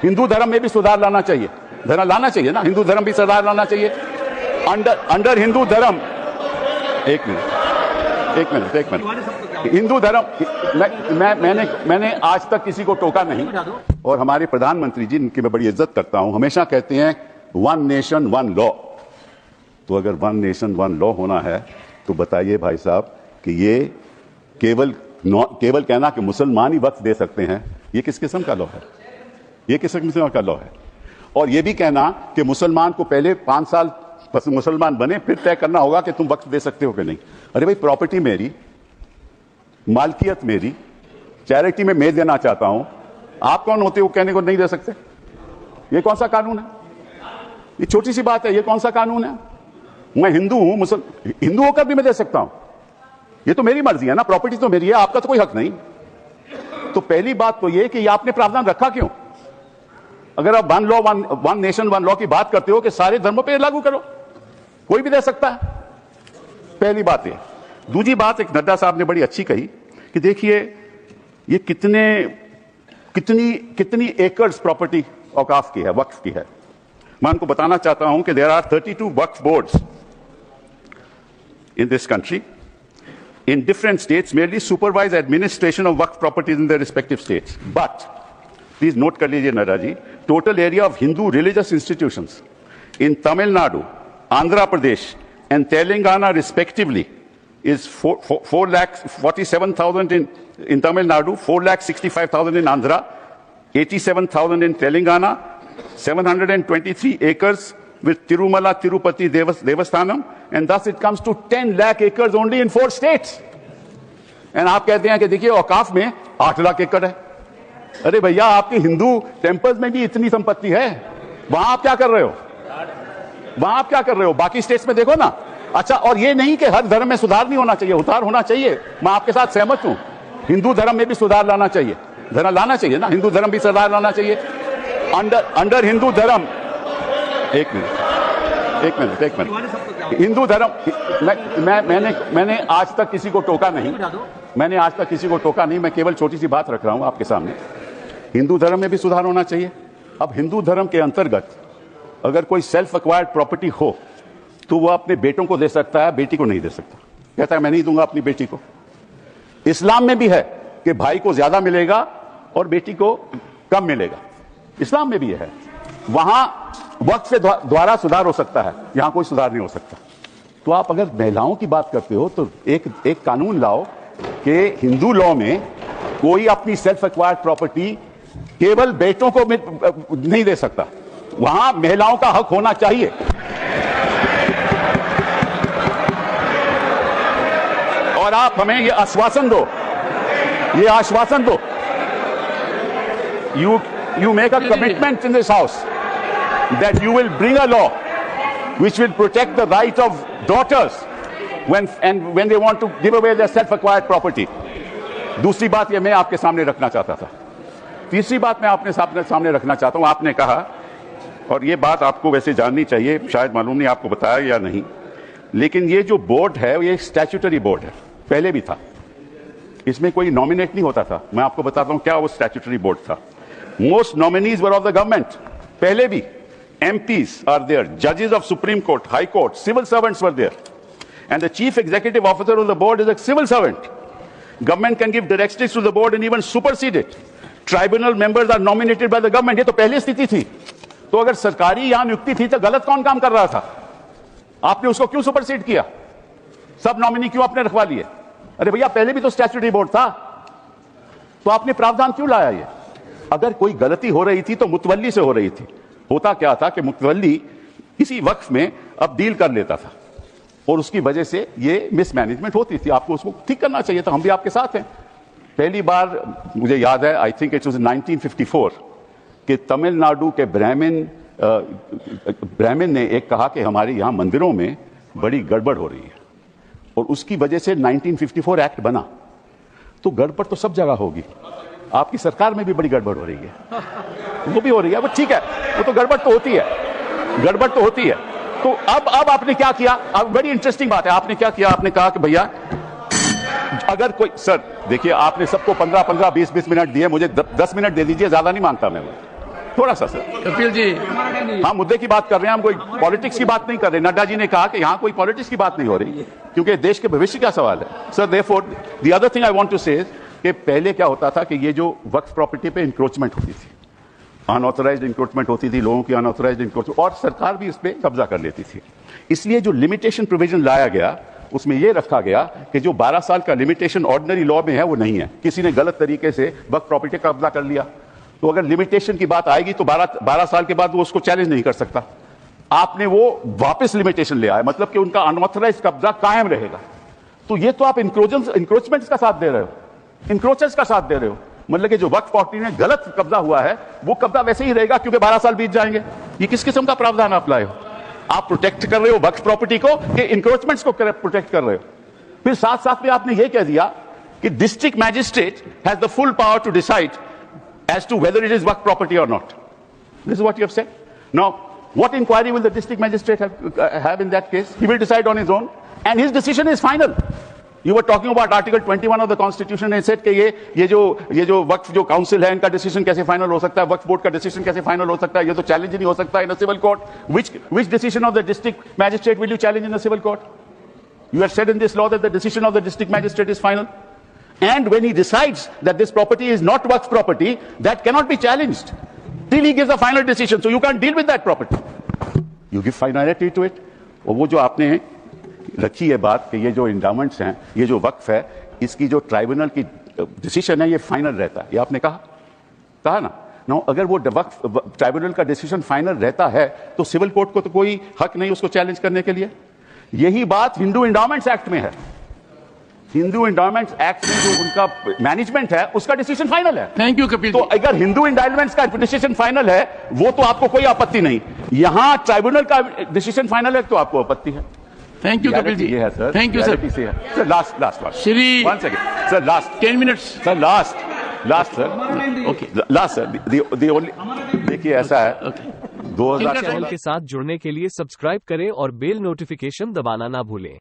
हिंदू धर्म में भी सुधार लाना चाहिए, लाना चाहिए ना, हिंदू धर्म भी सुधार लाना चाहिए। अंडर हिंदू धर्म, एक मिनट, हिंदू धर्म, मैंने आज तक किसी को टोका नहीं, और हमारे प्रधानमंत्री जी, इनकी मैं बड़ी इज्जत करता हूं, हमेशा कहते हैं वन नेशन वन लॉ। तो अगर वन नेशन वन लॉ होना है तो बताइए भाई साहब कि ये केवल कहना कि मुसलमान ही वक्फ दे सकते हैं, ये किस किस्म का लॉ है? ये किस किस्म का लॉ है? और ये भी कहना कि मुसलमान को पहले 5 साल मुसलमान बने फिर तय करना होगा कि तुम वक्फ दे सकते हो कि नहीं। अरे भाई, प्रॉपर्टी मेरी, मालकियत मेरी, चैरिटी में मैं देना चाहता हूं, आप कौन होते हो कहने को नहीं दे सकते? ये कौन सा कानून है? ये छोटी सी बात है, ये कौन सा कानून है? मैं हिंदू हूं, हिंदू होकर भी मैं दे सकता हूं, ये तो मेरी मर्जी है ना, प्रॉपर्टी तो मेरी है, आपका तो कोई हक नहीं। तो पहली बात तो ये कि ये आपने प्रावधान रखा क्यों? अगर आप one law one nation one law की बात करते हो कि सारे धर्मों पे लागू करो, कोई भी दे सकता है, पहली बात है। दूसरी बात, एक नड्डा साहब ने बड़ी अच्छी कही कि देखिए ये कितनी एकर्स प्रॉपर्टी औकाफ की है, वक्फ की है। मैं उनको बताना चाहता हूं कि there are 32 Waqf boards in this country in different states merely supervise administration of waqf properties in their respective states. But please note kar lijiye Nada ji, total area of Hindu religious institutions in Tamil Nadu, Andhra Pradesh and Telangana respectively is 4,47,000 in Tamil Nadu, 4,65,000 in Andhra, 87,000 in Telangana, 723 acres with Tirumala Tirupati Devasthanam, and thus it comes to 10 lakh acres only in 4 states. And आप कहते हैं कि देखिए औकाफ में 8 लाख एकड़ है। अरे भैया, आपके हिंदू टेम्पल्स में भी इतनी संपत्ति है, वहां आप क्या कर रहे हो? बाकी स्टेट्स में देखो ना। अच्छा, और ये नहीं कि हर धर्म में सुधार नहीं होना चाहिए, उतार होना चाहिए, मैं आपके साथ सहमत हूं। हिंदू धर्म में भी सुधार लाना चाहिए, लाना चाहिए ना, हिंदू धर्म भी सुधार लाना चाहिए। अंडर हिंदू धर्म, एक मिनट, हिंदू धर्म, मैंने आज तक किसी को टोका नहीं, मैं केवल छोटी सी बात रख रहा हूं आपके सामने। हिंदू धर्म में भी सुधार होना चाहिए। अब हिंदू धर्म के अंतर्गत अगर कोई सेल्फ एक्वायर्ड प्रॉपर्टी हो तो वह अपने बेटों को दे सकता है, बेटी को नहीं दे सकता। कहता है मैं नहीं दूंगा अपनी बेटी को। इस्लाम में भी है कि भाई को ज्यादा मिलेगा और बेटी को कम मिलेगा, इस्लाम में भी है। वहां वक्त से द्वारा सुधार हो सकता है, यहां कोई सुधार नहीं हो सकता। तो आप अगर महिलाओं की बात करते हो तो एक कानून लाओ कि हिंदू लॉ में कोई अपनी सेल्फ एक्वायर्ड प्रॉपर्टी केवल बेटों को नहीं दे सकता, वहां महिलाओं का हक होना चाहिए। और आप हमें ये आश्वासन दो, you make a commitment in this house that you will bring a law which will protect the right of daughters when they want to give away their self-acquired property. दूसरी बात ये मैं आपके सामने रखना चाहता था। तीसरी बात मैं आपने सामने रखना चाहता हूं। आपने कहा, और ये बात आपको वैसे जाननी चाहिए, शायद मालूम नहीं आपको बताया या नहीं, लेकिन ये जो बोर्ड है ये स्टैट्यूटरी बोर्ड है, पहले भी था, इसमें कोई नॉमिनेट नहीं होता था। मैं आपको बताता हूं क्या वो स्टैट्यूटरी बोर्ड था। Most nominees were of the government. पहले भी MPs are there, judges of Supreme Court, High Court, civil servants were there, and the chief executive officer of the board is a civil servant. Government can give directives to the board and even supersede it. Tribunal members are nominated by the government. ये तो पहली स्थिति थी। तो अगर सरकारी यहां नियुक्ति थी तो गलत कौन काम कर रहा था? आपने उसको क्यों सुपरसीड किया? सब नॉमिनी क्यों आपने रखवा लिए? अरे भैया, पहले भी तो स्टैट्यूटरी बोर्ड था, तो आपने प्रावधान क्यों लाया? ये अगर कोई गलती हो रही थी तो मुतवल्ली से हो रही थी। होता क्या था कि मुतवल्ली किसी वक्फ में अब डील कर लेता था और उसकी वजह से ये मिसमैनेजमेंट होती थी। आपको उसको ठीक करना चाहिए था। हम भी आपके साथ हैं। पहली बार मुझे याद है, आई थिंक इट वाज 1954, कि तमिलनाडु के ब्राह्मण ने एक कहा कि हमारे यहां मंदिरों में बड़ी गड़बड़ हो रही है, और उसकी वजह से 1954 एक्ट बना। तो गड़बड़ तो सब जगह होगी, आपकी सरकार में भी बड़ी गड़बड़ हो रही है, वो भी हो रही है, वो ठीक है, वो तो गड़बड़ तो होती है। तो अब आपने क्या किया? अब बड़ी इंटरेस्टिंग बात है, आपने क्या किया? आपने कहा कि भैया अगर कोई, सर देखिए, आपने सबको 15-15, 20-20 मिनट दिए, मुझे 10 मिनट दे दीजिए, ज्यादा नहीं मांगता मैं। थोड़ा सा सर, कपिल जी, हाँ मुद्दे की बात कर रहे हैं हम, कोई पॉलिटिक्स की बात नहीं कर रहे। नड्डा जी ने कहा कि यहाँ कोई पॉलिटिक्स की बात नहीं हो रही क्योंकि देश के भविष्य का सवाल है sir. Therefore the other thing I want to say कि पहले क्या होता था कि ये जो वक्फ प्रॉपर्टी पे इंक्रोचमेंट होती थी, अनऑथराइज्ड इंक्रोचमेंट होती थी, लोगों की अनऑथराइज्ड इंक्रोचमेंट, और सरकार भी इस पे कब्जा कर लेती थी। इसलिए जो लिमिटेशन प्रोविजन लाया गया उसमें यह रखा गया कि जो 12 साल का लिमिटेशन ऑर्डिनरी लॉ में है वो नहीं है। किसी ने गलत तरीके से वक्फ प्रॉपर्टी का कब्जा कर लिया तो अगर लिमिटेशन की बात आएगी तो 12 साल के बाद वो उसको चैलेंज नहीं कर सकता। आपने वो वापस लिमिटेशन ले आए, मतलब कि उनका अनऑथराइज्ड कब्जा कायम रहेगा। तो ये तो आप इंक्रोचमेंट्स का साथ दे रहे हो, इंक्रोचर्स का साथ दे रहे हो। मतलब कि जो वक्फ प्रॉपर्टी में गलत कब्जा हुआ है वो कब्जा वैसे ही रहेगा क्योंकि 12 साल बीत जाएंगे। ये किस किस्म का प्रावधान आप लाए हो? आप प्रोटेक्ट कर रहे हो वक्फ प्रॉपर्टी को कि इंक्रोचमेंट्स को प्रोटेक्ट कर रहे हो? फिर साथ साथ में आपने ये कह दिया कि district magistrate has the full power to decide as to whether it is waqf property or not. This is what you have said. Now what inquiry will the district magistrate have in that case? He will decide on his own and his decision is final. You were talking about Article 21 of the Constitution and said कि ये जो वक्फ जो council है इनका decision कैसे final हो सकता है, वक्फ बोर्ड का डिसीजन कैसे फाइनल हो सकता है, ये तो चैलेंज ही नहीं हो सकता in a civil court. Which decision of the district magistrate will you challenge in a civil court? You have said in this law that the decision of the district magistrate is final, and when he decides that this property is not waqf property, that cannot be challenged till he gives a final decision. So you can't deal with that property. You give finality to it. और वो जो आपने रखी है बात कि ये जो इंडाउमेंट्स हैं, ये जो वक्फ है, इसकी जो ट्राइब्यूनल की डिसीजन है ये फाइनल रहता है, ये आपने कहा ना। नो, अगर वो वक्फ ट्राइब्यूनल का डिसीजन फाइनल रहता है तो सिविल कोर्ट को तो कोई हक नहीं उसको चैलेंज करने के लिए। यही बात हिंदू इंडाउमेंट्स एक्ट में है। हिंदू इंडाउमेंट्स एक्ट में जो उनका मैनेजमेंट है उसका डिसीजन फाइनल है। Thank you Kapil. तो अगर हिंदू इंडाउमेंट्स का डिसीजन फाइनल है वो तो आपको कोई आपत्ति नहीं, यहां ट्राइब्यूनल का डिसीजन फाइनल है तो आपको आपत्ति है। Thank you Kapil ji. ये है sir, thank you sir. Sir last Shri 1 second sir, last 10 minutes sir, last sir, okay last sir, the only, देखिए ऐसा है 2000 चैनल के साथ जुड़ने के लिए सब्सक्राइब करें और बेल नोटिफिकेशन दबाना ना भूलें।